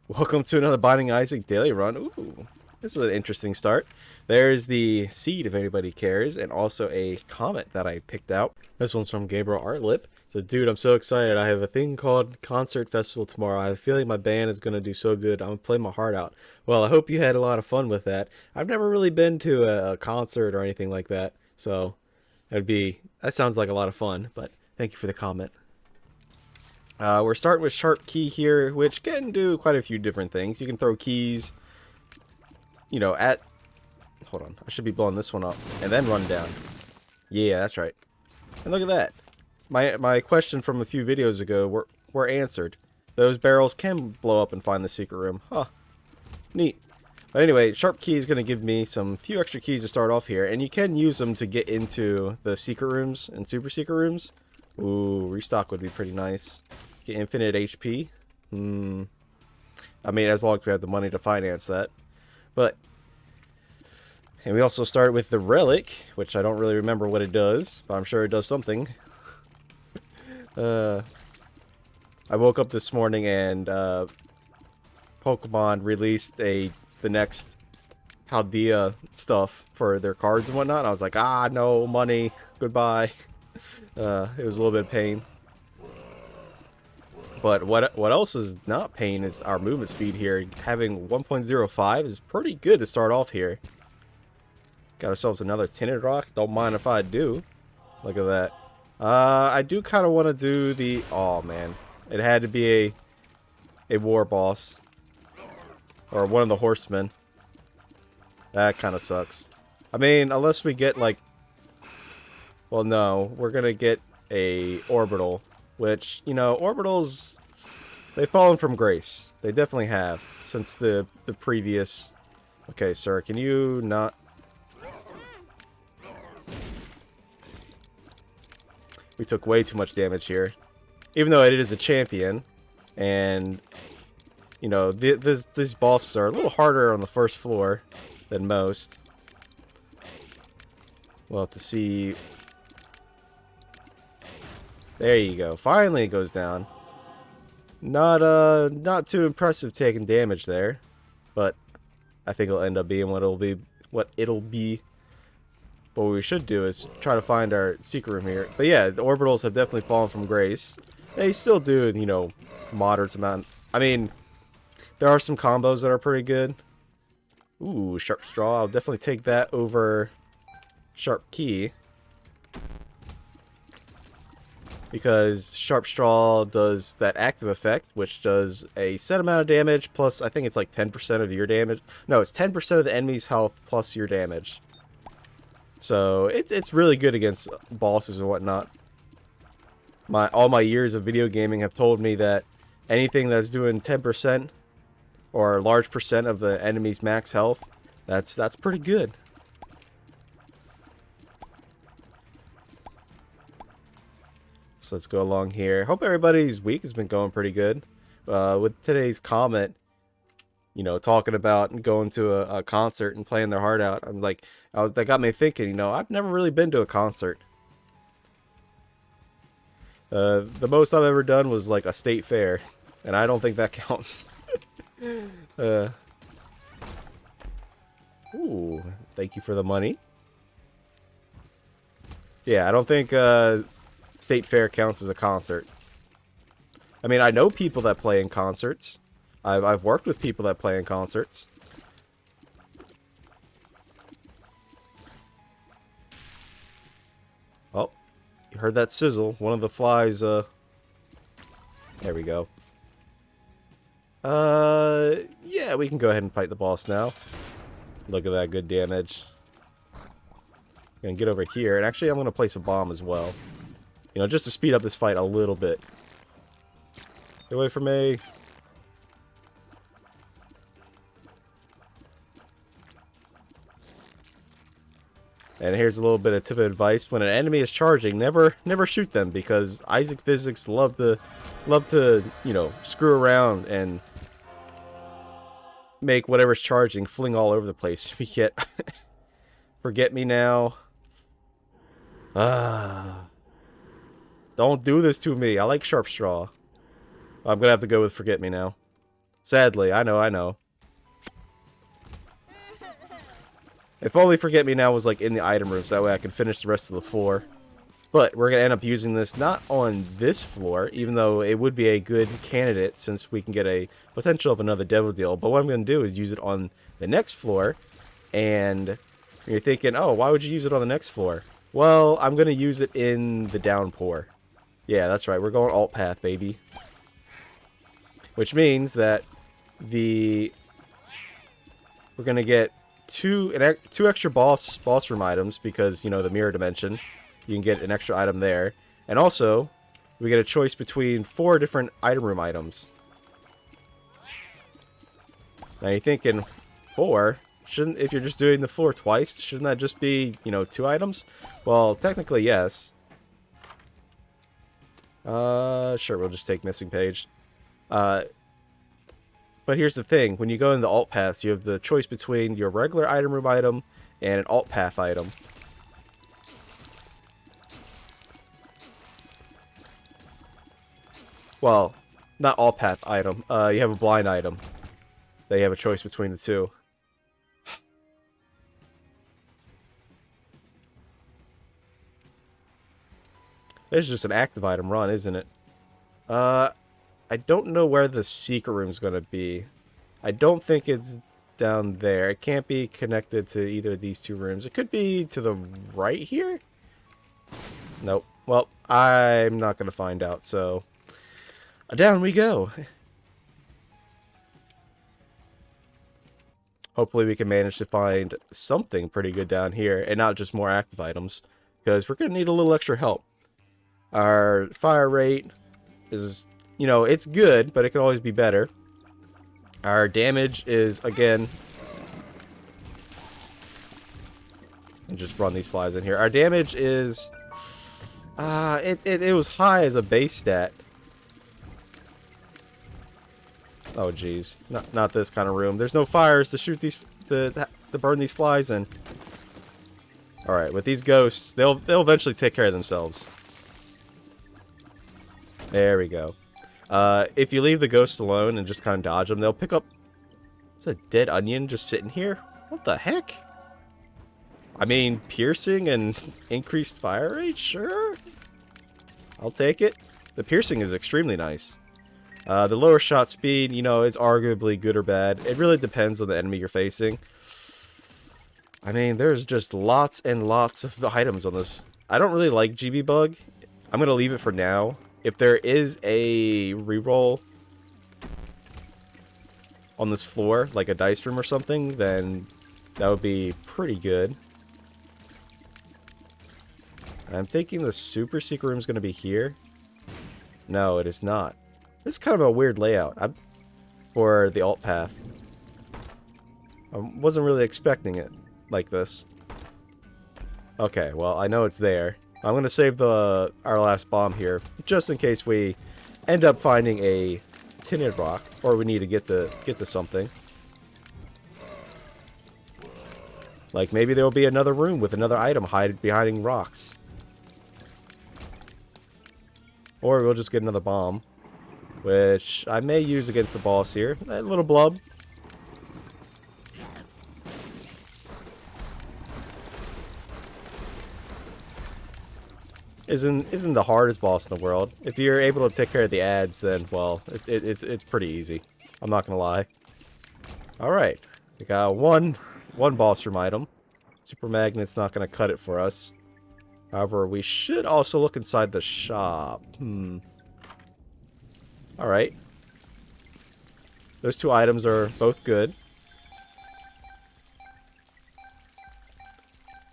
Welcome to another Binding Isaac daily run. Ooh, this is an interesting start. There's the seed, if anybody cares, and also a comment that I picked out. This one's from Gabriel Artlip. So, dude, I'm so excited. I have a thing called Concert Festival tomorrow. I have a feeling my band is going to do so good. I'm going to play my heart out. Well, I hope you had a lot of fun with that. I've never really been to a concert or anything like that. So, that sounds like a lot of fun, but thank you for the comment. We're starting with Sharp Key here, which can do quite a few different things. You can throw keys, at... Hold on, I should be blowing this one up. And then run down. Yeah, that's right. And look at that. My question from a few videos ago were answered. Those barrels can blow up and find the secret room. Huh. Neat. But anyway, Sharp Key is going to give me some few extra keys to start off here. And you can use them to get into the secret rooms and super secret rooms. Ooh, restock would be pretty nice. Get infinite HP. I mean, as long as we have the money to finance that. And we also start with the relic, which I don't really remember what it does, but I'm sure it does something. I woke up this morning and Pokemon released the next Paldea stuff for their cards and whatnot. I was like, no money, goodbye. It was a little bit of pain. But what else is not pain is our movement speed here. Having 1.05 is pretty good to start off here. Got ourselves another tinted rock. Don't mind if I do. Look at that. I do kind of want to do the... Oh, man. It had to be a war boss. Or one of the horsemen. That kind of sucks. I mean, unless we get, like... Well, no. We're going to get a orbital. Which, orbitals... They've fallen from grace. They definitely have. Since the previous... Okay, sir. Can you not... We took way too much damage here. Even though it is a champion. And, these bosses are a little harder on the first floor than most. We'll have to see. There you go. Finally it goes down. Not too impressive taking damage there. But I think it'll end up being what it'll be. But what we should do is try to find our secret room here. But yeah, the orbitals have definitely fallen from grace. They still do, moderate amount. I mean, there are some combos that are pretty good. Ooh, Sharp Straw. I'll definitely take that over Sharp Key. Because Sharp Straw does that active effect, which does a set amount of damage, plus I think it's like 10% of your damage. No, it's 10% of the enemy's health plus your damage. So it's really good against bosses and whatnot. All my years of video gaming have told me that anything that's doing 10% or a large percent of the enemy's max health, that's pretty good. So let's go along here. Hope everybody's week has been going pretty good. With today's comment, talking about going to a concert and playing their heart out. I'm like, that got me thinking, I've never really been to a concert. The most I've ever done was like a state fair, and I don't think that counts. Ooh, thank you for the money. Yeah, I don't think state fair counts as a concert. I mean, I know people that play in concerts. I've worked with people that play in concerts. Oh, you heard that sizzle. One of the flies, there we go. Yeah, we can go ahead and fight the boss now. Look at that, good damage. Gonna get over here, and actually I'm gonna place a bomb as well. Just to speed up this fight a little bit. Get away from me. And here's a little bit of tip of advice: when an enemy is charging, never shoot them, because Isaac physics love to screw around and make whatever's charging fling all over the place. We get Forget Me Now. Don't do this to me. I like Sharp Straw. I'm gonna have to go with Forget Me Now. Sadly, I know, I know. If only Forget Me Now was like in the item room, so that way I can finish the rest of the floor. But we're going to end up using this not on this floor, even though it would be a good candidate since we can get a potential of another devil deal. But what I'm going to do is use it on the next floor. And you're thinking, oh, why would you use it on the next floor? Well, I'm going to use it in the downpour. Yeah, that's right. We're going alt path, baby. Which means that we're going to get two extra boss room items because, you know, the mirror dimension. You can get an extra item there. And also, we get a choice between 4 different item room items. Now you're thinking, 4? Shouldn't, if you're just doing the floor twice, shouldn't that just be, you know, 2 items? Well, technically, yes. Sure, we'll just take missing page. But here's the thing. When you go in the alt paths, you have the choice between your regular item room item and an alt path item. Well, not alt path item. You have a blind item. That you have a choice between the two. This is just an active item run, isn't it? I don't know where the secret room is going to be. I don't think it's down there. It can't be connected to either of these 2 rooms. It could be to the right here? Nope. Well, I'm not going to find out, so down we go. Hopefully we can manage to find something pretty good down here and not just more active items, because we're going to need a little extra help. Our fire rate is, you know, it's good, but it can always be better. Our damage is, again, and just run these flies in here. Our damage is, it was high as a base stat. Oh jeez, not this kind of room. There's no fires to shoot these, to burn these flies in. All right, with these ghosts, they'll eventually take care of themselves. There we go. If you leave the ghosts alone and just kind of dodge them, they'll pick up... Is a dead onion just sitting here? What the heck? I mean, piercing and increased fire rate? Sure. I'll take it. The piercing is extremely nice. The lower shot speed, you know, is arguably good or bad. It really depends on the enemy you're facing. I mean, there's just lots and lots of items on this. I don't really like GB Bug. I'm going to leave it for now. If there is a reroll on this floor, like a dice room or something, then that would be pretty good. I'm thinking the super secret room is going to be here. No, it is not. This is kind of a weird layout for the alt path. I wasn't really expecting it like this. Okay, well, I know it's there. I'm going to save our last bomb here, just in case we end up finding a tinted rock, or we need to get to something. Like, maybe there will be another room with another item hiding behind rocks. Or we'll just get another bomb, which I may use against the boss here. A little blub. Isn't the hardest boss in the world. If you're able to take care of the ads, then, well, it's pretty easy. I'm not gonna lie. Alright. We got one boss room item. Super Magnet's not gonna cut it for us. However, we should also look inside the shop. Alright. Those 2 items are both good.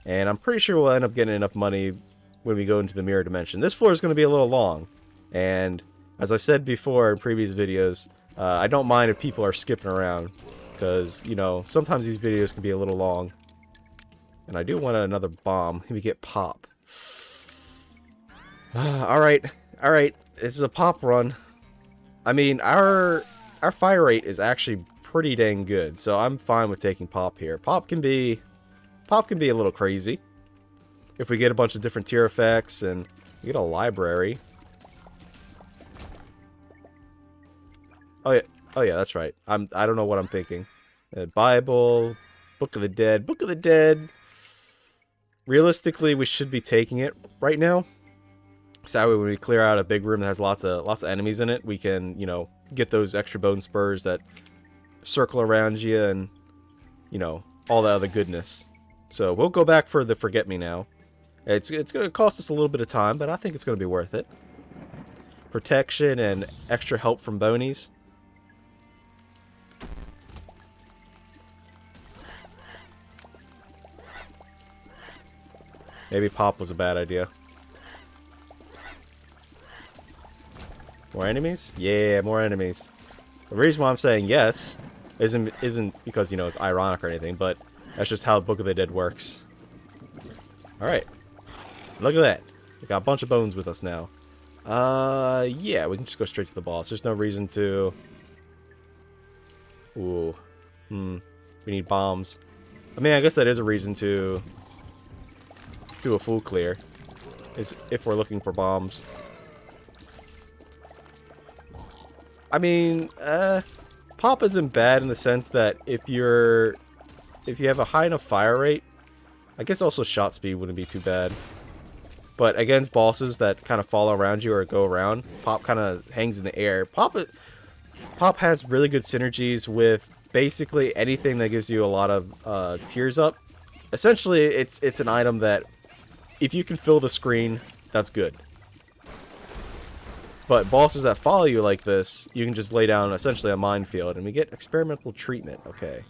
And I'm pretty sure we'll end up getting enough money when we go into the mirror dimension. This floor is going to be a little long, and as I've said before in previous videos, I don't mind if people are skipping around, because, you know, sometimes these videos can be a little long. And I do want another bomb. Let me get pop. Alright, this is a pop run. I mean, our fire rate is actually pretty dang good, so I'm fine with taking pop here. Pop can be a little crazy. If we get a bunch of different tier effects and we get a library. Oh yeah, Oh yeah, that's right. I don't know what I'm thinking. Bible, Book of the Dead. Book of the Dead. Realistically, we should be taking it right now. So that way when we clear out a big room that has lots of enemies in it, we can, you know, get those extra bone spurs that circle around you and, you know, all that other goodness. So we'll go back for the Forget Me Now. It's going to cost us a little bit of time, but I think it's going to be worth it. Protection and extra help from bonies. Maybe pop was a bad idea. More enemies? Yeah, more enemies. The reason why I'm saying yes isn't because, you know, it's ironic or anything, but that's just how Book of the Dead works. Alright. Look at that. We got a bunch of bones with us now. Yeah, we can just go straight to the boss. There's no reason to... Ooh. We need bombs. I mean, I guess that is a reason to do a full clear. Is if we're looking for bombs. I mean, pop isn't bad in the sense that if you have a high enough fire rate, I guess also shot speed wouldn't be too bad. But against bosses that kind of follow around you or go around, pop kind of hangs in the air. Pop has really good synergies with basically anything that gives you a lot of tears up. Essentially, it's an item that if you can fill the screen, that's good. But bosses that follow you like this, you can just lay down essentially a minefield, and we get experimental treatment. Okay.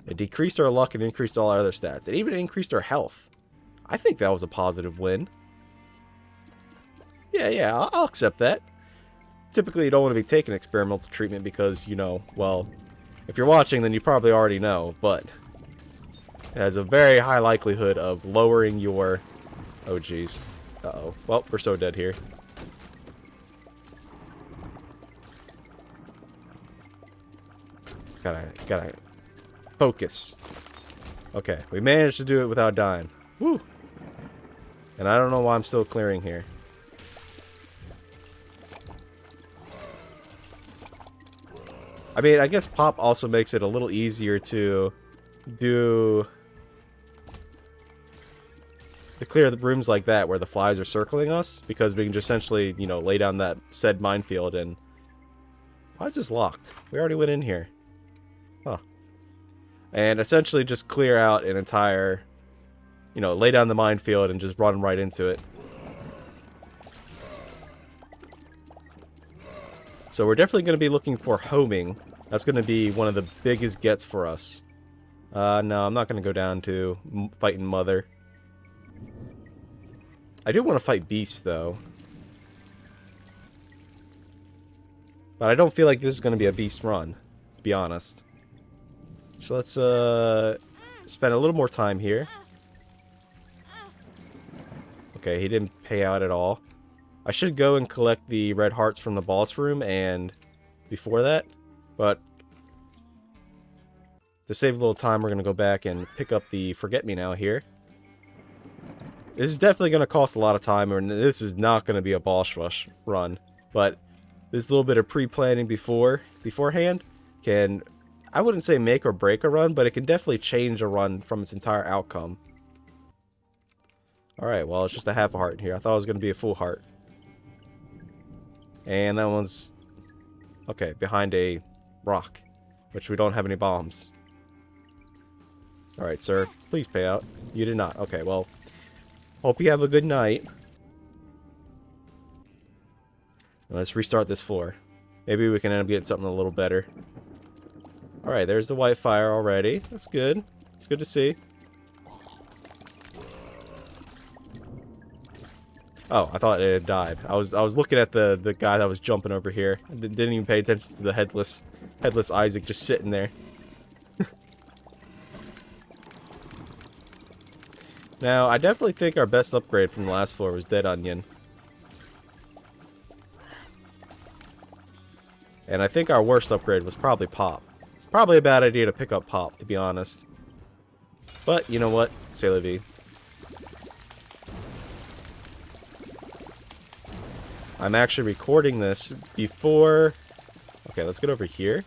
It decreased our luck and increased all our other stats. It even increased our health. I think that was a positive win. Yeah, I'll accept that. Typically, you don't want to be taking experimental treatment because, you know, well, if you're watching, then you probably already know, but it has a very high likelihood of lowering your... Oh, jeez. Uh-oh. Well, we're so dead here. Gotta focus. Okay, we managed to do it without dying. Woo! And I don't know why I'm still clearing here. I mean, I guess pop also makes it a little easier to clear the rooms like that where the flies are circling us, because we can just essentially, you know, lay down that said minefield and... Why is this locked? We already went in here. Huh. And essentially just clear out an entire, you know, lay down the minefield and just run right into it. So we're definitely going to be looking for homing. That's going to be one of the biggest gets for us. No, I'm not going to go down to fighting Mother. I do want to fight Beast, though. But I don't feel like this is going to be a Beast run, to be honest. So let's spend a little more time here. Okay, he didn't pay out at all. I should go and collect the red hearts from the boss room and before that, but to save a little time, we're going to go back and pick up the Forget Me Now here. This is definitely going to cost a lot of time, and this is not going to be a boss rush run, but this little bit of pre-planning beforehand can, I wouldn't say make or break a run, but it can definitely change a run from its entire outcome. Alright, well, it's just a half a heart in here. I thought it was going to be a full heart. And that one's, okay, behind a rock, which we don't have any bombs. Alright, sir, please pay out. You did not. Okay, well, hope you have a good night. Let's restart this floor. Maybe we can end up getting something a little better. Alright, there's the white fire already. That's good. It's good to see. Oh, I thought it had died. I was looking at the guy that was jumping over here. I didn't even pay attention to the headless Isaac just sitting there. Now, I definitely think our best upgrade from the last floor was Dead Onion. And I think our worst upgrade was probably Pop. It's probably a bad idea to pick up Pop, to be honest. But, you know what? C'est la vie. I'm actually recording this before... Okay, let's get over here.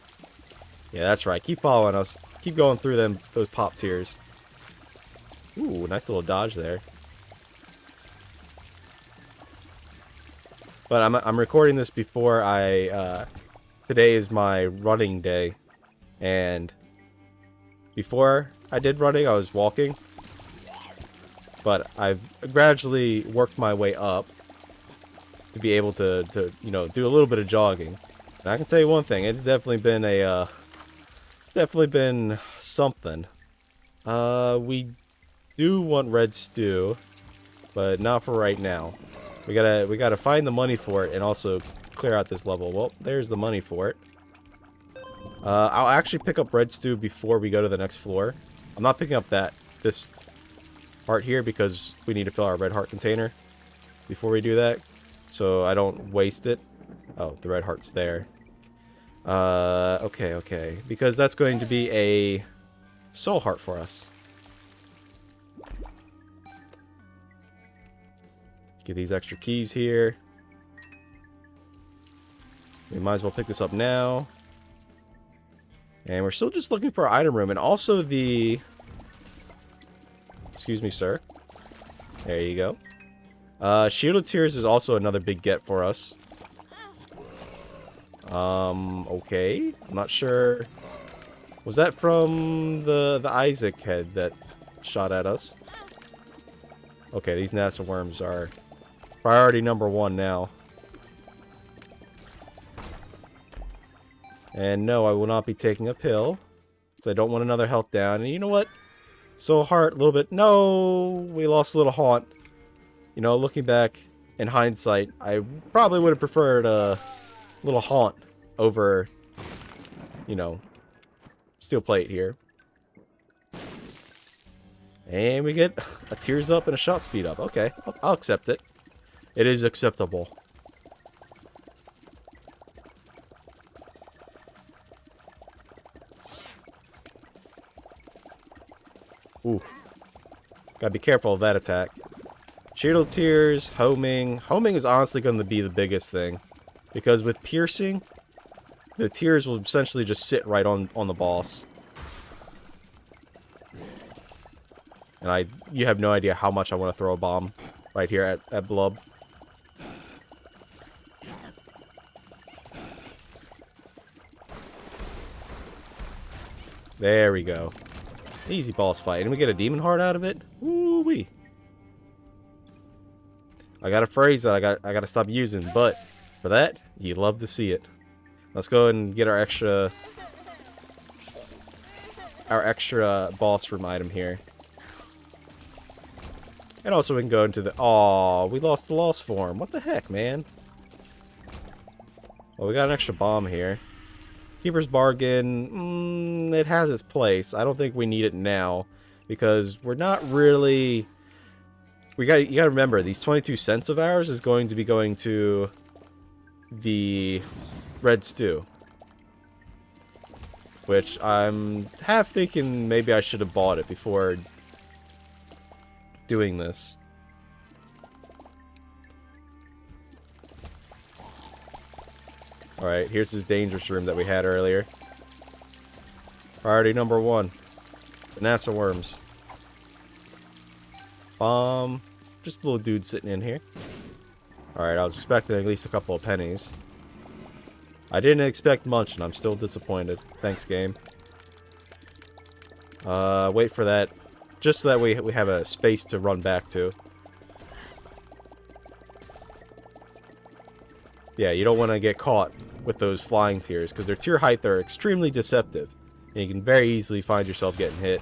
Yeah, that's right. Keep following us. Keep going through those pop tiers. Ooh, nice little dodge there. But I'm recording this before today is my running day, and before I did running, I was walking, but I've gradually worked my way up to be able to you know, do a little bit of jogging. And I can tell you one thing, it's definitely been something. We do want red stew, but not for right now. We gotta find the money for it and also clear out this level. Well, there's the money for it. I'll actually pick up red stew before we go to the next floor. I'm not picking up this heart here because we need to fill our red heart container before we do that, so I don't waste it. Oh, the red heart's there. Okay. Because that's going to be a soul heart for us. Get these extra keys here. We might as well pick this up now. And we're still just looking for our item room. And also the... Excuse me, sir. There you go. Shield of Tears is also another big get for us. Okay. I'm not sure. Was that from the Isaac head that shot at us? Okay, these NASA worms are priority #1 now. And no, I will not be taking a pill, because I don't want another health down. And you know what? Soul heart, a little bit. No, we lost a little haunt. You know, looking back in hindsight, I probably would have preferred a little haunt over, you know, steel plate here. And we get a tears up and a shot speed up. Okay, I'll accept it. It is acceptable. Ooh. Gotta be careful of that attack. Shield of Tears, homing. Homing is honestly going to be the biggest thing. Because with piercing, the tears will essentially just sit right on the boss. And you have no idea how much I want to throw a bomb right here at Blub. There we go. Easy boss fight. And we get a demon heart out of it? Woo-wee. I got a phrase that I gotta stop using, but for that, you love to see it. Let's go ahead and get our extra boss room item here. And also we can go into the... Aw, we lost the lost form. What the heck, man? Well, we got an extra bomb here. Keeper's Bargain, it has its place. I don't think we need it now, because we're not really... You gotta remember, these 22 cents of ours is going to be going to the red stew. Which I'm half thinking maybe I should have bought it before doing this. Alright, here's this dangerous room that we had earlier. Priority #1. The NASA worms. Bomb. Just a little dude sitting in here. Alright, I was expecting at least a couple of pennies. I didn't expect much, and I'm still disappointed. Thanks, game. Wait for that. Just so that we have a space to run back to. Yeah, you don't want to get caught with those flying tears, because their tear height are extremely deceptive. And you can very easily find yourself getting hit.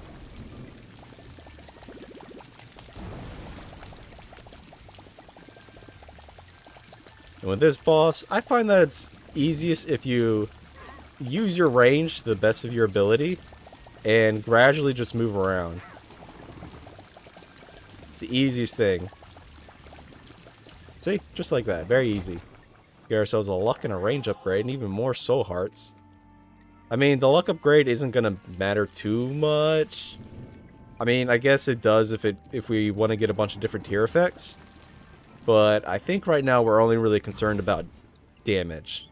And with this boss, I find that it's easiest if you use your range to the best of your ability and gradually just move around. It's the easiest thing. See? Just like that. Very easy. Get ourselves a luck and a range upgrade and even more soul hearts. I mean, the luck upgrade isn't going to matter too much. I mean, I guess it does if we want to get a bunch of different tier effects. But I think right now we're only really concerned about damage.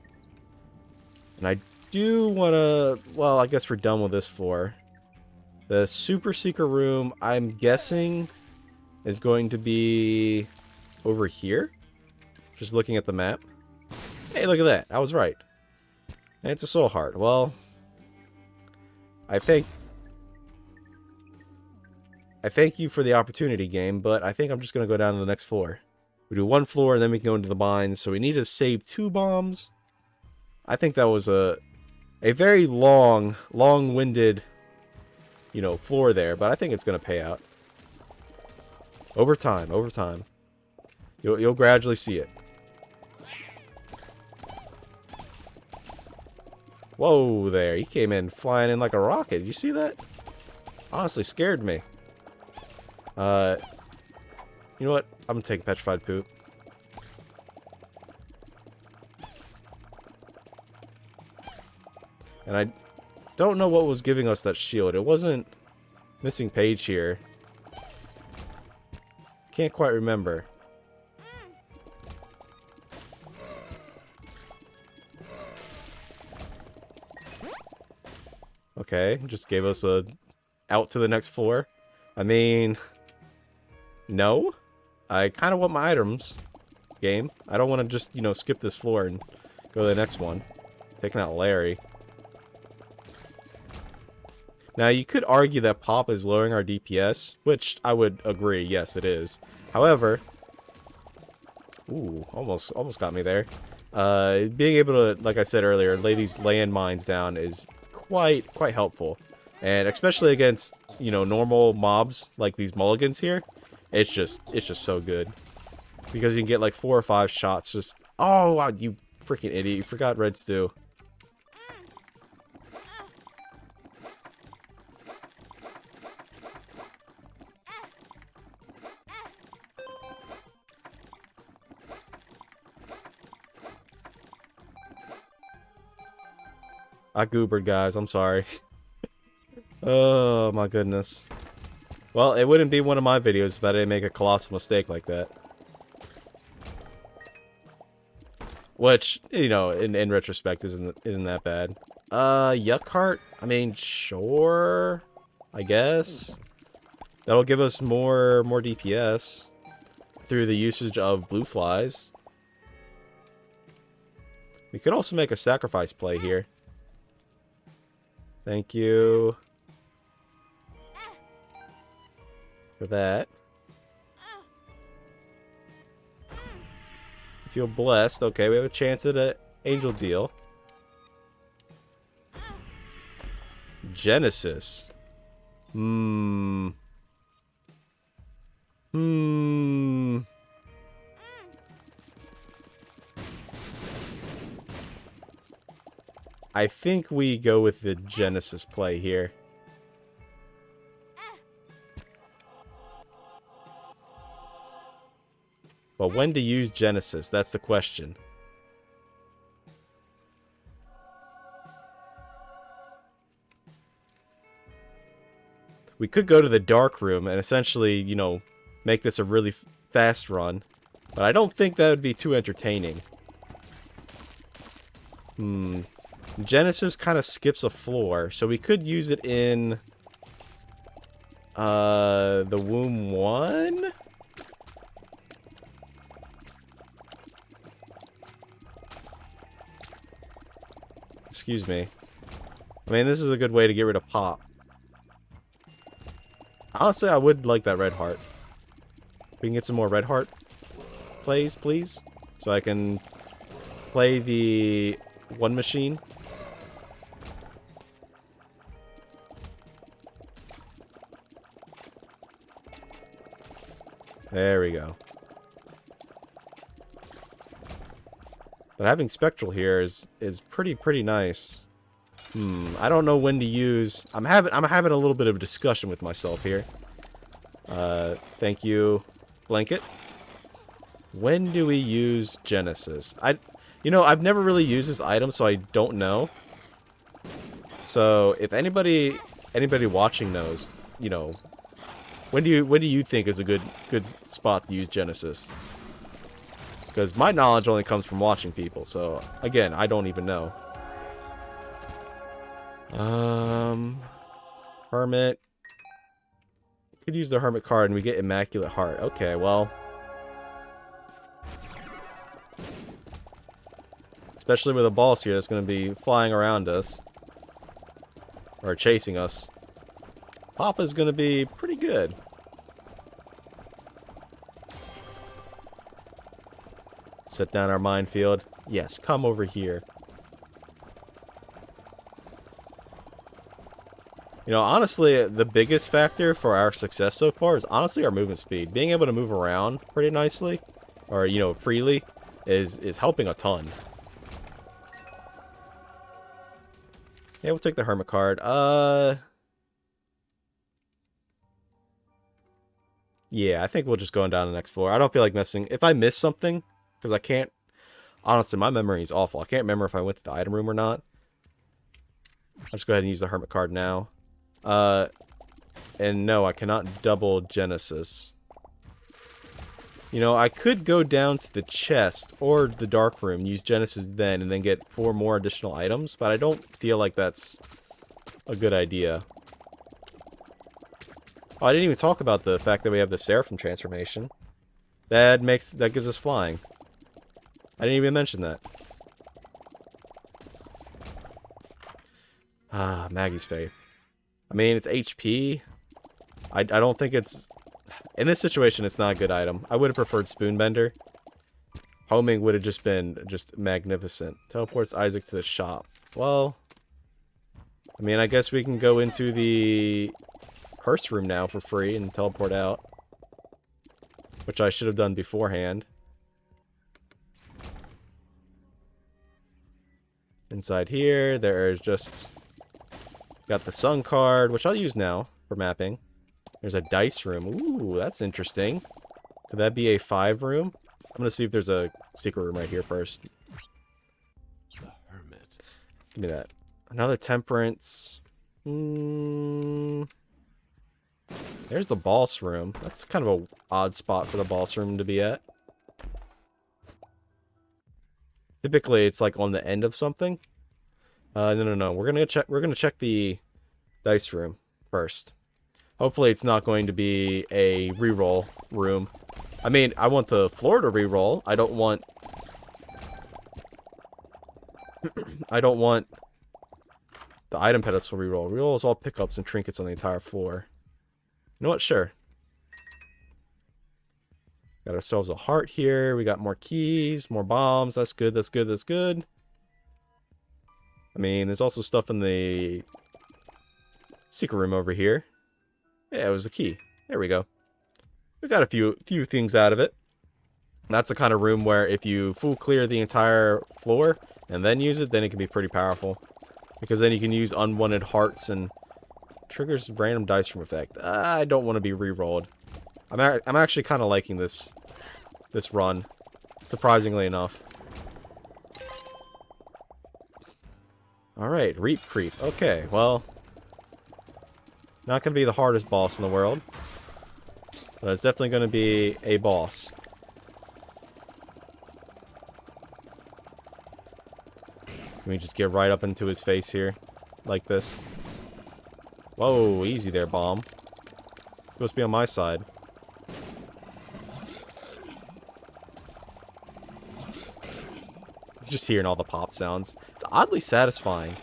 And I do want to... Well, I guess we're done with this floor. The super secret room, I'm guessing, is going to be over here. Just looking at the map. Hey, look at that. I was right. And it's a soul heart. Well, I thank you for the opportunity, game, but I think I'm just going to go down to the next floor. We do one floor, and then we can go into the mines. So we need to save 2 bombs. I think that was a very long-winded, you know, floor there, but I think it's going to pay out. Over time. You'll gradually see it. Whoa there, he came in flying in like a rocket. You see that? Honestly, scared me. You know what? I'm gonna take petrified poop. And I don't know what was giving us that shield. It wasn't missing page here. Can't quite remember. Okay, just gave us a out to the next floor. I mean, no. I kind of want my items, game. I don't want to just, you know, skip this floor and go to the next one. Taking out Larry. Now, you could argue that Pop is lowering our DPS, which I would agree. Yes, it is. However, ooh, almost got me there. Being able to, like I said earlier, lay these landmines down is quite helpful, and especially against, you know, normal mobs like these mulligans here, it's just so good because you can get like 4 or 5 shots. Just, oh wow, you freaking idiot! You forgot red stew. I goobered, guys. I'm sorry. Oh, my goodness. Well, it wouldn't be one of my videos if I didn't make a colossal mistake like that. Which, you know, in retrospect, isn't that bad. Yuck Heart? I mean, sure. I guess. That'll give us more DPS through the usage of blue flies. We could also make a sacrifice play here. Thank you for that. I feel blessed. Okay, we have a chance at an angel deal. Genesis. I think we go with the Genesis play here. But when to use Genesis? That's the question. We could go to the dark room and essentially, you know, make this a really fast run. But I don't think that would be too entertaining. Genesis kind of skips a floor, so we could use it in the Womb 1? Excuse me. I mean, this is a good way to get rid of Pop. Honestly, I would like that red heart. We can get some more red heart plays, please, so I can play the one machine. There we go. But having Spectral here is pretty nice. I don't know when to use. I'm having a little bit of a discussion with myself here. Thank you, Blanket. When do we use Genesis? You know, I've never really used this item, so I don't know. So if anybody watching knows, you know, when do you think is a good spot to use Genesis? Because my knowledge only comes from watching people, so again, I don't even know. Hermit. Could use the hermit card and we get Immaculate Heart. Okay, well. Especially with a boss here that's going to be flying around us. Or chasing us. Papa's going to be pretty good. Set down our minefield. Yes, come over here. You know, honestly, the biggest factor for our success so far is honestly our movement speed. Being able to move around pretty nicely, or, you know, freely, is helping a ton. Yeah, we'll take the Hermit card. Yeah, I think we'll just go on down to the next floor. I don't feel like messing. If I miss something, because I can't. Honestly, my memory is awful. I can't remember if I went to the item room or not. I'll just go ahead and use the Hermit card now. And no, I cannot double Genesis. You know, I could go down to the chest or the dark room, use Genesis then, and then get 4 more additional items, but I don't feel like that's a good idea. Oh, I didn't even talk about the fact that we have the Seraphim transformation. That gives us flying. I didn't even mention that. Ah, Maggie's Faith. I mean, it's HP. I don't think it's... In this situation, it's not a good item. I would have preferred Spoonbender. Homing would have just been magnificent. Teleports Isaac to the shop. Well... I mean, I guess we can go into the curse room now for free and teleport out. Which I should have done beforehand. Inside here, there's just... Got the sun card, which I'll use now for mapping. There's a dice room. Ooh, that's interesting. Could that be a 5 room? I'm gonna see if there's a secret room right here first. The Hermit. Give me that. Another temperance. There's the boss room. That's kind of a odd spot for the boss room to be at. Typically, it's like on the end of something. No. We're gonna check the dice room first. Hopefully, it's not going to be a reroll room. I mean, I want the floor to reroll. I don't want. I don't want the item pedestal reroll. Reroll is all pickups and trinkets on the entire floor. You know what? Sure. Got ourselves a heart here. We got more keys, more bombs. That's good. That's good. That's good. I mean, there's also stuff in the secret room over here. Yeah, it was a key. There we go. We got a few things out of it. That's the kind of room where if you full clear the entire floor and then use it, then it can be pretty powerful. Because then you can use unwanted hearts and triggers random dice room effect. I don't want to be re-rolled. I'm actually kind of liking this run, surprisingly enough. Alright, Reap Creep. Okay, well... Not going to be the hardest boss in the world. But it's definitely going to be a boss. Let me just get right up into his face here. Like this. Whoa, easy there, bomb. Supposed to be on my side. Just hearing all the pop sounds. It's oddly satisfying.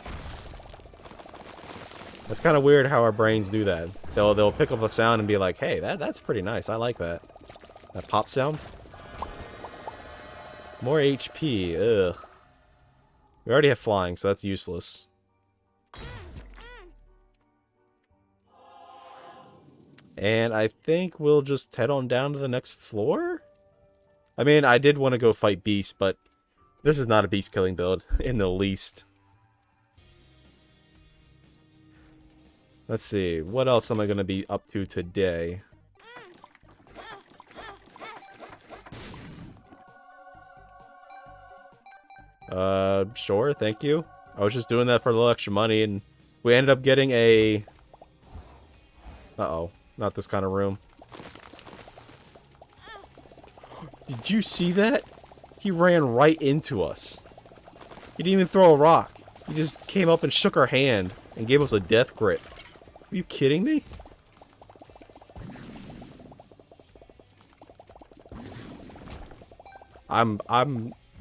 It's kind of weird how our brains do that. They'll pick up a sound and be like, hey, that's pretty nice. I like that. That pop sound. More HP. Ugh. We already have flying, so that's useless. And I think we'll just head on down to the next floor? I mean, I did want to go fight beasts, but this is not a beast killing build in the least. Let's see, what else am I going to be up to today? Sure, thank you. I was just doing that for a little extra money, and we ended up getting a... Uh-oh, not this kind of room. Did you see that? He ran right into us. He didn't even throw a rock. He just came up and shook our hand. and gave us a death grip. Are you kidding me? I'm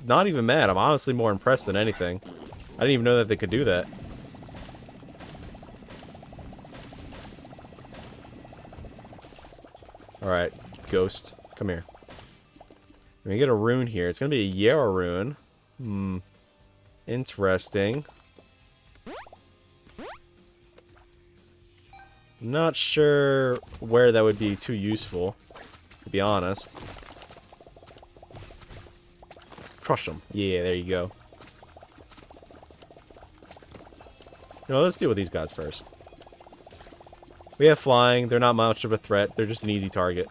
not even mad. I'm honestly more impressed than anything. I didn't even know that they could do that. Alright, ghost. Come here. We get a rune here. It's gonna be a Yarrow rune. Hmm. Interesting. Not sure where that would be too useful, to be honest. Crush them. Yeah, there you go. You know, let's deal with these guys first. We have flying. They're not much of a threat. They're just an easy target.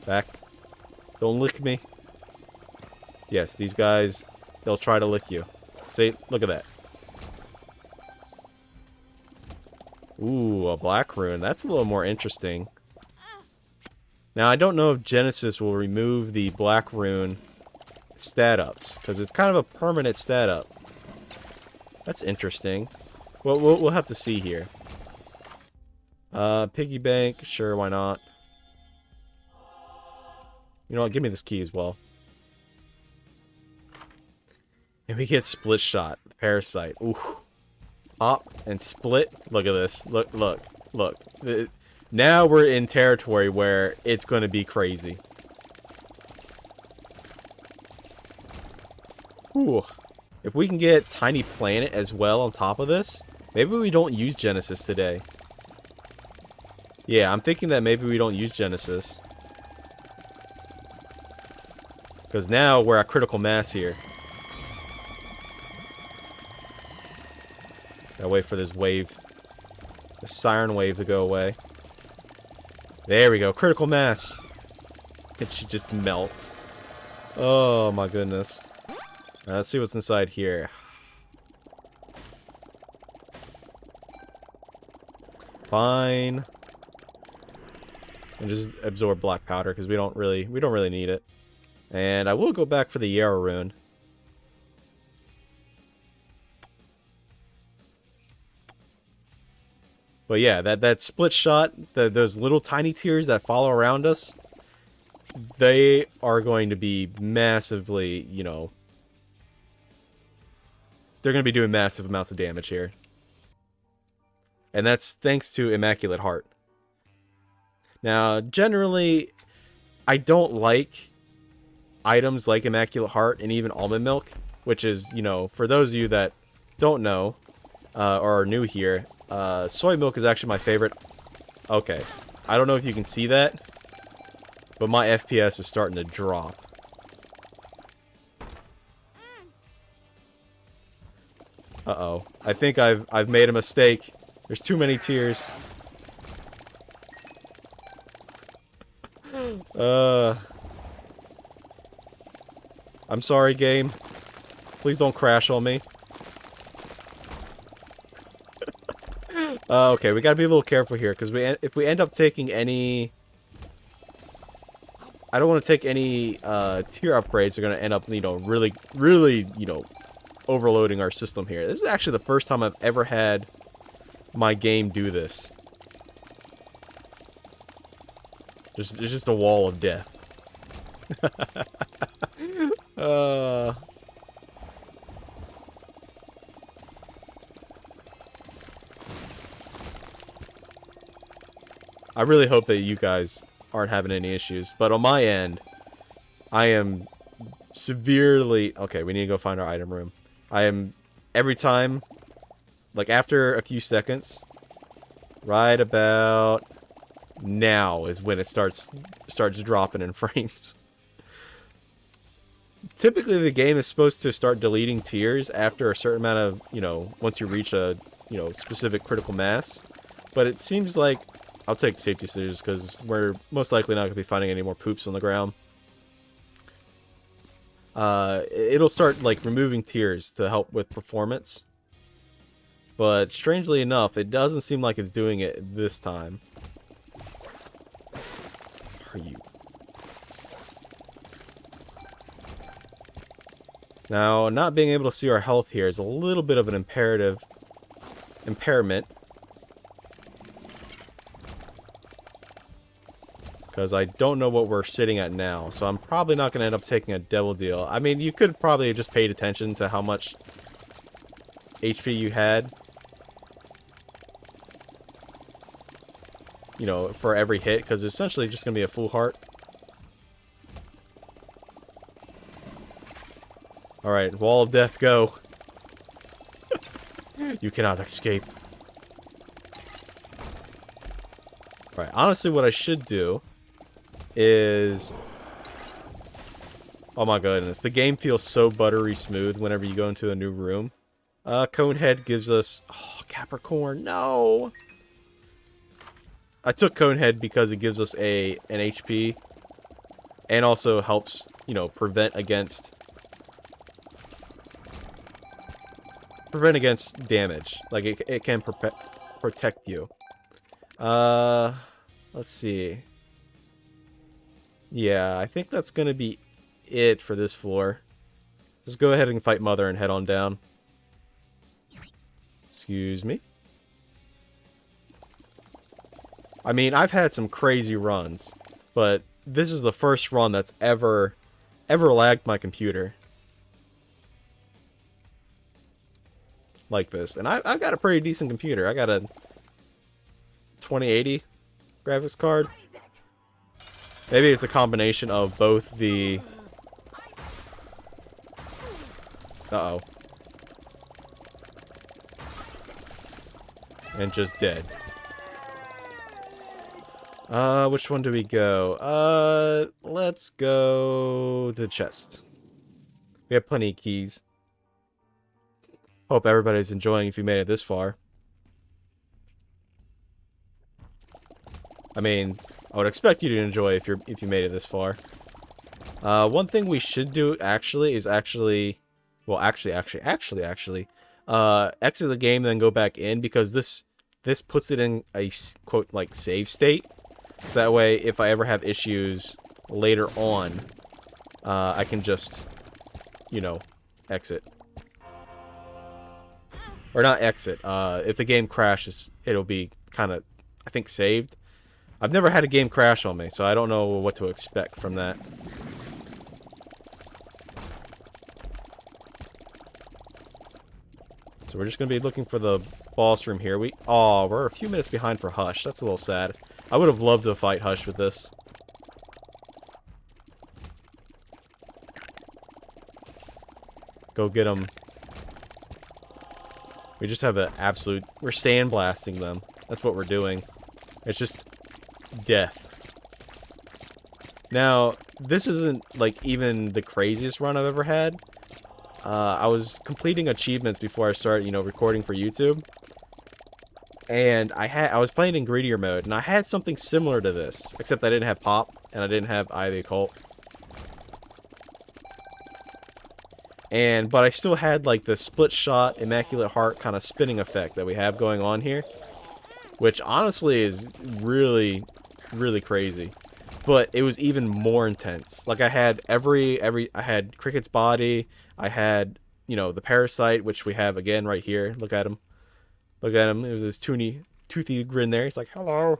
Back. Don't lick me. Yes, these guys, they'll try to lick you. See, look at that. Ooh, a black rune. That's a little more interesting. Now, I don't know if Genesis will remove the black rune stat ups, because it's kind of a permanent stat up. That's interesting. Well, we'll have to see here. Piggy bank, sure, why not? You know what, give me this key as well. And we get split shot, parasite. Ooh. Pop and split. Look at this. Look. Now we're in territory where it's going to be crazy. Ooh. If we can get Tiny Planet as well on top of this, maybe we don't use Genesis today. Yeah, I'm thinking that maybe we don't use Genesis. Because now we're at critical mass here. Gotta wait for this wave. The siren wave to go away. There we go. Critical mass. And she just melts. Oh my goodness. Alright, let's see what's inside here. Fine. And just absorb black powder because we don't really need it. And I will go back for the Yarrow rune. But yeah, that split shot, those little tiny tears that follow around us, they are going to be massively, you know, they're going to be doing massive amounts of damage here. And that's thanks to Immaculate Heart. Now, generally, I don't like items like Immaculate Heart and even Almond Milk, which is, you know, for those of you that don't know, or are new here, soy milk is actually my favorite. Okay, I don't know if you can see that, but my FPS is starting to drop. Uh-oh. I think I've made a mistake. There's too many tears. I'm sorry, game. Please don't crash on me. Okay, we gotta be a little careful here, because if we end up taking any... I don't want to take any tier upgrades. They're gonna end up, you know, really, you know, overloading our system here. This is actually the first time I've ever had my game do this. It's just a wall of death. I really hope that you guys aren't having any issues, but on my end, I am severely... Okay, we need to go find our item room. I am, every time, like after a few seconds, right about now is when it starts dropping in frames. Typically, the game is supposed to start deleting tiers after a certain amount of, you know, once you reach a, you know, specific critical mass. But it seems like... I'll take safety scissors because we're most likely not going to be finding any more poops on the ground. It'll start, like, removing tiers to help with performance. But, strangely enough, it doesn't seem like it's doing it this time. Are you... Now, not being able to see our health here is a little bit of an impairment. Because I don't know what we're sitting at now, so I'm probably not going to end up taking a devil deal. I mean, you could probably have just paid attention to how much HP you had. You know, for every hit, because it's essentially just going to be a full heart. Alright, Wall of Death, go. You cannot escape. Alright, honestly what I should do is... Oh my goodness, the game feels so buttery smooth whenever you go into a new room. Conehead gives us... Oh, Capricorn, no! I took Conehead because it gives us an HP. And also helps, you know, prevent against damage. Like, it can protect you. Let's see. Yeah, I think that's gonna be it for this floor. Let's go ahead and fight Mother and head on down. Excuse me. I mean, I've had some crazy runs, but this is the first run that's ever lagged my computer like this. And I've got a pretty decent computer. I got a 2080 graphics card. Maybe it's a combination of both the... Uh-oh. And just dead. Which one do we go? Let's go to the chest. We have plenty of keys. Hope everybody's enjoying if you made it this far. I mean, I would expect you to enjoy if you made it this far. One thing we should do actually is actually exit the game then go back in, because this puts it in a quote like save state. So that way, if I ever have issues later on, I can just, you know, exit. Or not exit. If the game crashes, it'll be kind of, I think, saved. I've never had a game crash on me, so I don't know what to expect from that. So we're just going to be looking for the boss room here. We're a few minutes behind for Hush. That's a little sad. I would have loved to fight Hush with this. Go get him. We just have an absolute... We're sandblasting them. That's what we're doing. It's just death. Now, this isn't, like, even the craziest run I've ever had. I was completing achievements before I started, you know, recording for YouTube. And I was playing in greedier mode, and I had something similar to this, except I didn't have Pop, and I didn't have Eye of the Occult. But I still had, like, the split shot, Immaculate Heart kind of spinning effect that we have going on here. Which, honestly, is really, really crazy. But it was even more intense. Like, I had I had Cricket's body, I had, you know, the Parasite, which we have again right here. Look at him. Look at him. It was this toothy grin there. He's like, hello.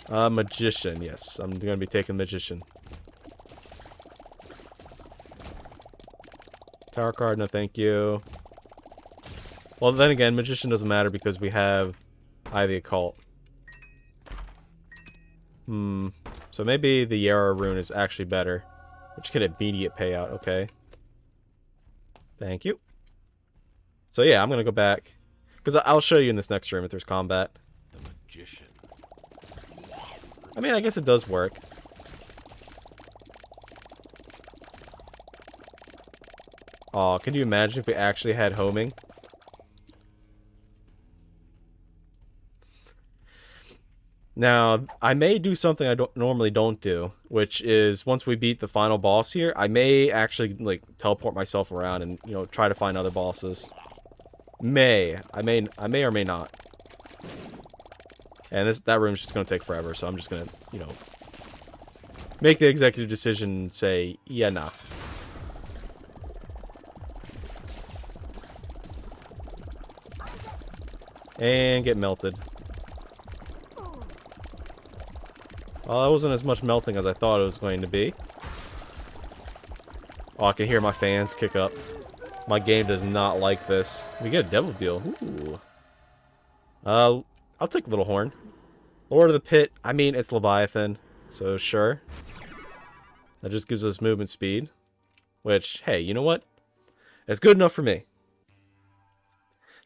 Magician. Yes, I'm going to be taking Magician. Tower card, no thank you. Well, then again, Magician doesn't matter because we have Eye of the Occult. So maybe the Yarrow rune is actually better. Which get immediate payout, okay. Thank you. So yeah, I'm gonna go back. Because I'll show you in this next room if there's combat. The Magician. I mean, I guess it does work. Aw, can you imagine if we actually had homing? Now, I may do something I normally don't do, which is once we beat the final boss here, I may actually like teleport myself around and, you know, try to find other bosses. I may or may not. And that room's just going to take forever, so I'm just going to, you know, make the executive decision and say, yeah, nah. And get melted. Well, that wasn't as much melting as I thought it was going to be. Oh, I can hear my fans kick up. My game does not like this. We get a devil deal. Ooh. I'll take Little Horn. Lord of the Pit. I mean, it's Leviathan, so sure. That just gives us movement speed. Which, hey, you know what? It's good enough for me.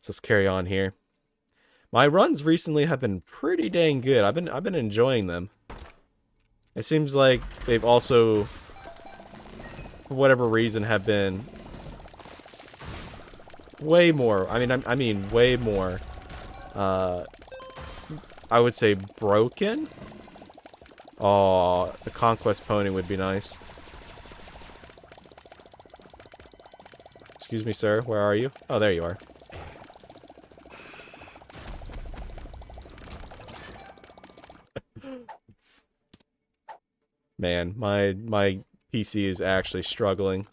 So let's carry on here. My runs recently have been pretty dang good. I've been enjoying them. It seems like they've also, for whatever reason, have been way more. I mean, way more. I would say broken. Oh, the Conquest Pony would be nice. Excuse me, sir. Where are you? Oh, there you are. Man, my PC is actually struggling.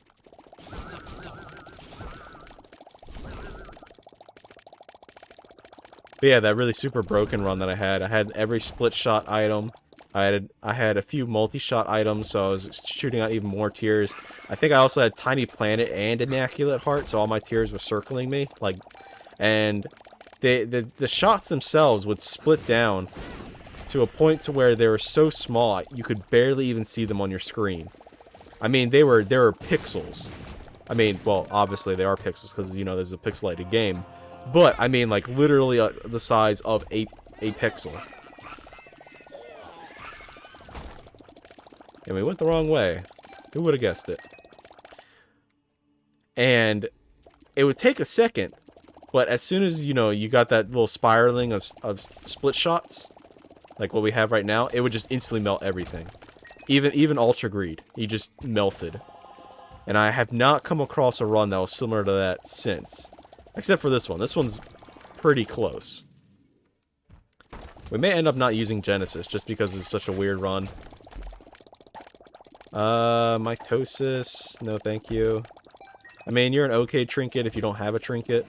But yeah, that really super broken run that I had every split shot item. I had a few multi-shot items, so I was shooting out even more tears. I think I also had Tiny Planet and Immaculate Heart, so all my tears were circling me. Like, and the shots themselves would split down to a point to where they were so small you could barely even see them on your screen. I mean, they were pixels. I mean, well, obviously they are pixels because, you know, this is a pixelated game. But, I mean, like, literally the size of a pixel. And we went the wrong way. Who would have guessed it? And it would take a second, but as soon as, you know, you got that little spiraling of split shots, like what we have right now, it would just instantly melt everything. Even Ultra Greed, he just melted. And I have not come across a run that was similar to that since. Except for this one. This one's pretty close. We may end up not using Genesis just because it's such a weird run. Mitosis, no thank you. I mean, you're an okay trinket if you don't have a trinket.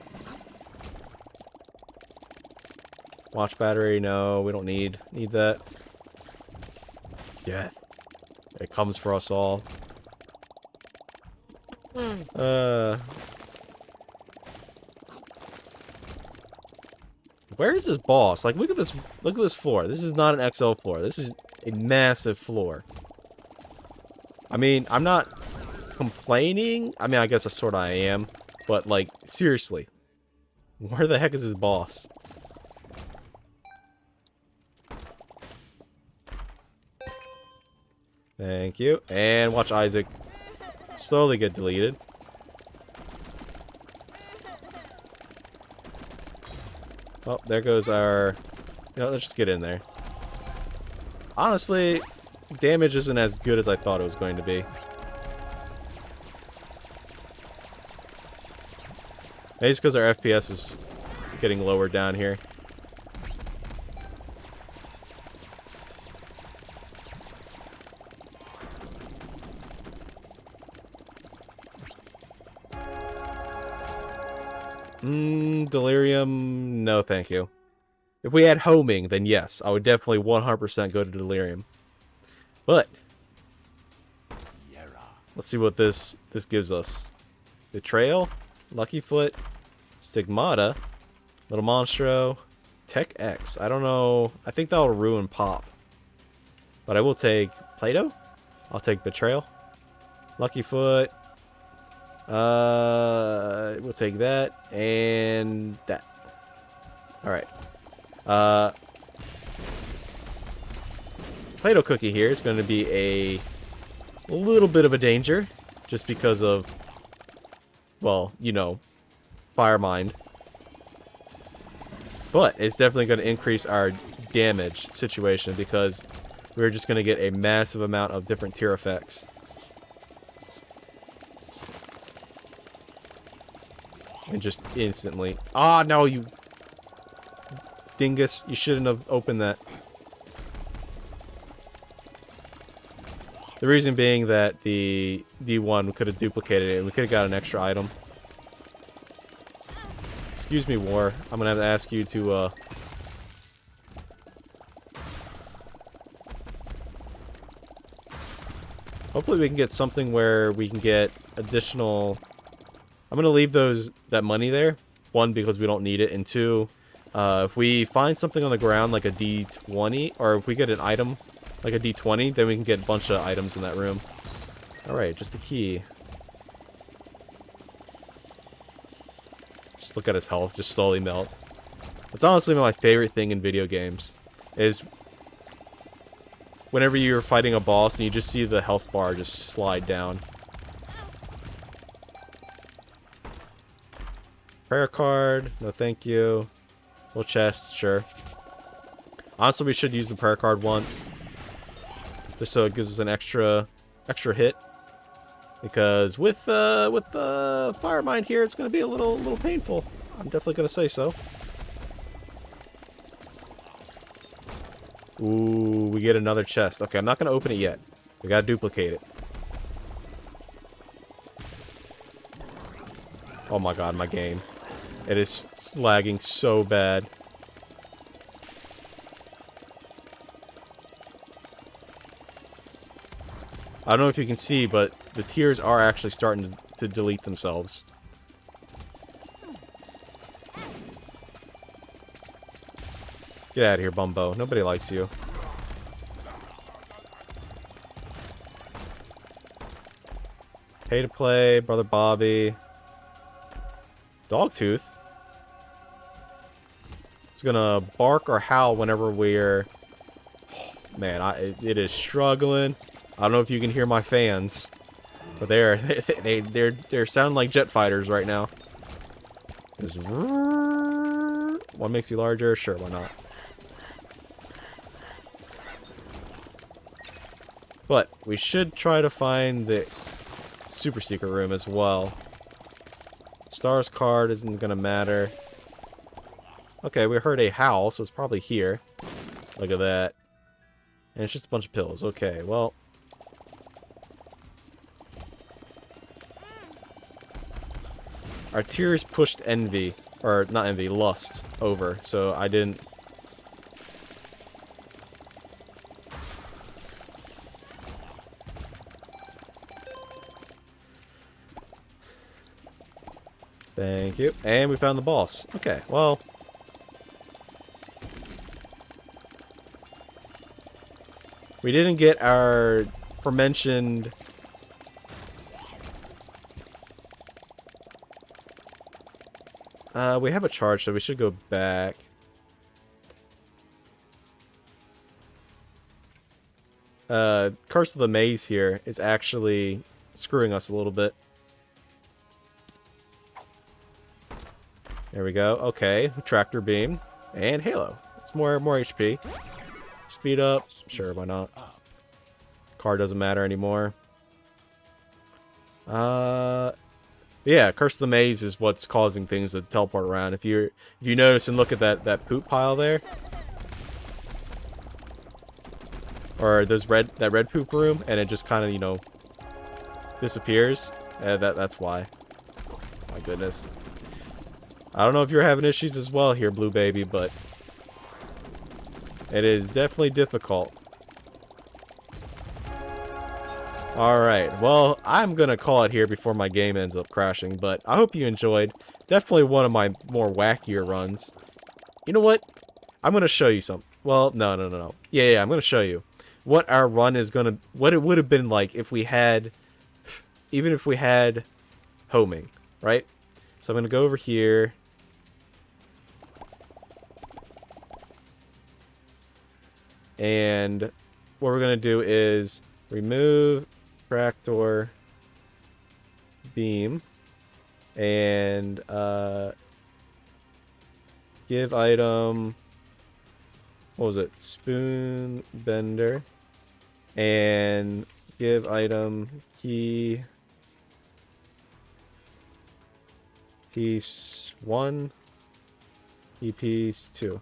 Watch battery, no, we don't need that. Death. It comes for us all. Where is this boss? Like, look at this floor. This is not an XL floor. This is a massive floor. I mean, I'm not complaining. I mean, I guess I sort of I am. But, like, seriously. Where the heck is his boss? Thank you. And watch Isaac slowly get deleted. Oh, there goes our... You know, let's just get in there. Honestly, damage isn't as good as I thought it was going to be. Maybe it's because our FPS is getting lower down here. Delirium, no thank you. If we had homing, then yes, I would definitely 100% go to Delirium. But let's see what this gives us. Betrayal, Lucky Foot, Stigmata, Little Monstro, Tech X. I don't know. I think that'll ruin Pop. But I will take Play-Doh. I'll take Betrayal. Lucky Foot. We'll take that and that. Alright. Play-Doh Cookie here is going to be a little bit of a danger. Just because of, well, you know, Fire Mind. But it's definitely going to increase our damage situation because we're just going to get a massive amount of different tier effects. And just instantly... Ah, no, you... dingus. You shouldn't have opened that. The reason being that the D1 could have duplicated it and we could have got an extra item. Excuse me, War. I'm gonna have to ask you to, hopefully we can get something where we can get additional... I'm gonna leave that money there. One, because we don't need it, and two, if we find something on the ground like a D20, or if we get an item like a D20, then we can get a bunch of items in that room. Alright, just a key. Just look at his health, just slowly melt. That's honestly my favorite thing in video games, is whenever you're fighting a boss and you just see the health bar just slide down. Prayer card, no thank you. Little chest, sure. Honestly, we should use the prayer card once, just so it gives us an extra hit. Because with Fire Mine here, it's gonna be a little painful. I'm definitely gonna say so. Ooh, we get another chest. Okay, I'm not gonna open it yet. We gotta duplicate it. Oh my god, my game. It is lagging so bad. I don't know if you can see, but the tears are actually starting to delete themselves. Get out of here, Bumbo. Nobody likes you. Pay to play, Brother Bobby. Dogtooth. It's gonna bark or howl whenever we're... Oh, man, it is struggling. I don't know if you can hear my fans, but they're sounding like jet fighters right now. Just... One makes you larger? Sure, why not? But we should try to find the super secret room as well. Stars card isn't gonna matter. Okay, we heard a howl, so it's probably here. Look at that. And it's just a bunch of pills. Okay, well. Our tears pushed envy, or not envy, lust over, so I didn't... Thank you. And we found the boss. Okay, well... We didn't get our aforementioned... we have a charge, so we should go back. Curse of the Maze here is actually screwing us a little bit. There we go. Okay, Tractor Beam and Halo. It's more HP. Speed up. Sure, why not? Car doesn't matter anymore. Yeah, Curse of the Maze is what's causing things to teleport around. If you notice and look at that poop pile there, or that red poop room, and it just kind of, you know, disappears. That's why. My goodness. I don't know if you're having issues as well here, Blue Baby, but it is definitely difficult. Alright, well, I'm gonna call it here before my game ends up crashing, but I hope you enjoyed. Definitely one of my more wackier runs. You know what? I'm gonna show you something. Well, no. Yeah, I'm gonna show you what our run is gonna... What it would have been like if we had... Even if we had homing, right? So I'm gonna go over here. And what we're gonna do is remove tractor beam and give item, what was it, spoon bender, and give item key piece 1, key piece 2.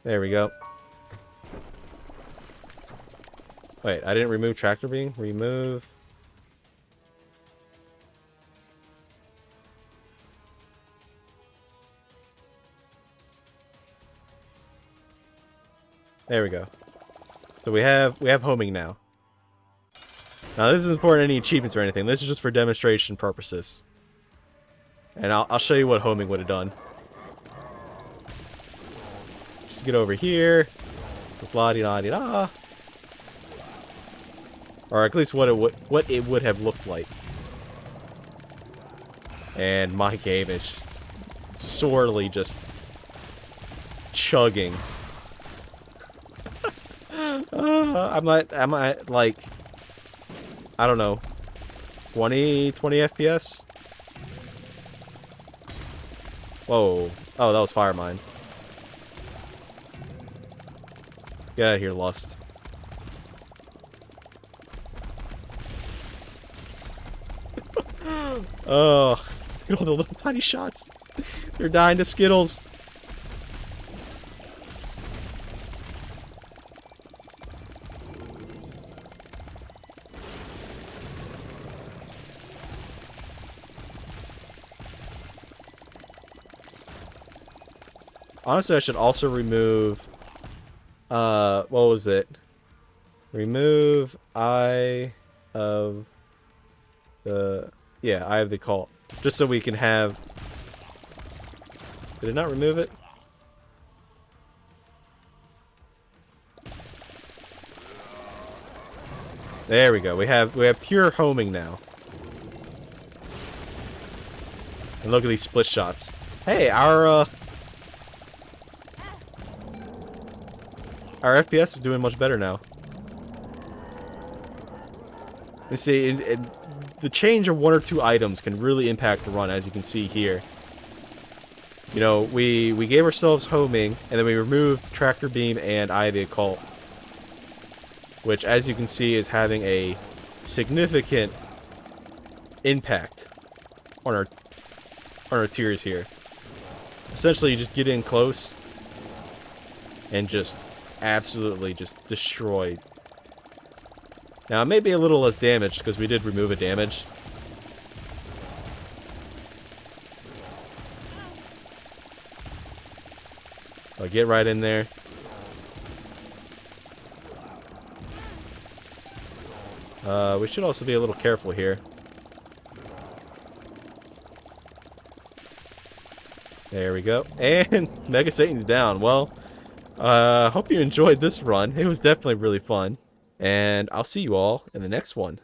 There we go. Wait, I didn't remove tractor beam? Remove. There we go. So we have homing now. Now this isn't for any achievements or anything. This is just for demonstration purposes. And I'll show you what homing would have done. Just get over here. Just la-di-da-di-da. Or at least what it would have looked like. And my game is just sorely just chugging. I'm at like, I don't know, 20 FPS? Whoa. Oh, that was Fire Mine. Get out of here, Lust. Oh, look at all the little tiny shots. They're dying to Skittles. Honestly, I should also remove, what was it? Remove Eye of the, yeah, Eye of the Cult. Just so we can have, did it not remove it? There we go. We have pure homing now. And look at these split shots. Hey, our FPS is doing much better now. You see, the change of one or two items can really impact the run, as you can see here. You know, we gave ourselves homing, and then we removed Tractor Beam and Eye of the Occult, which, as you can see, is having a significant impact on our tiers here. Essentially, you just get in close and just absolutely just destroy. Now, it may be a little less damage because we did remove a damage. I'll get right in there. We should also be a little careful here. There we go. And Mega Satan's down. Well, hope you enjoyed this run. It was definitely really fun. And I'll see you all in the next one.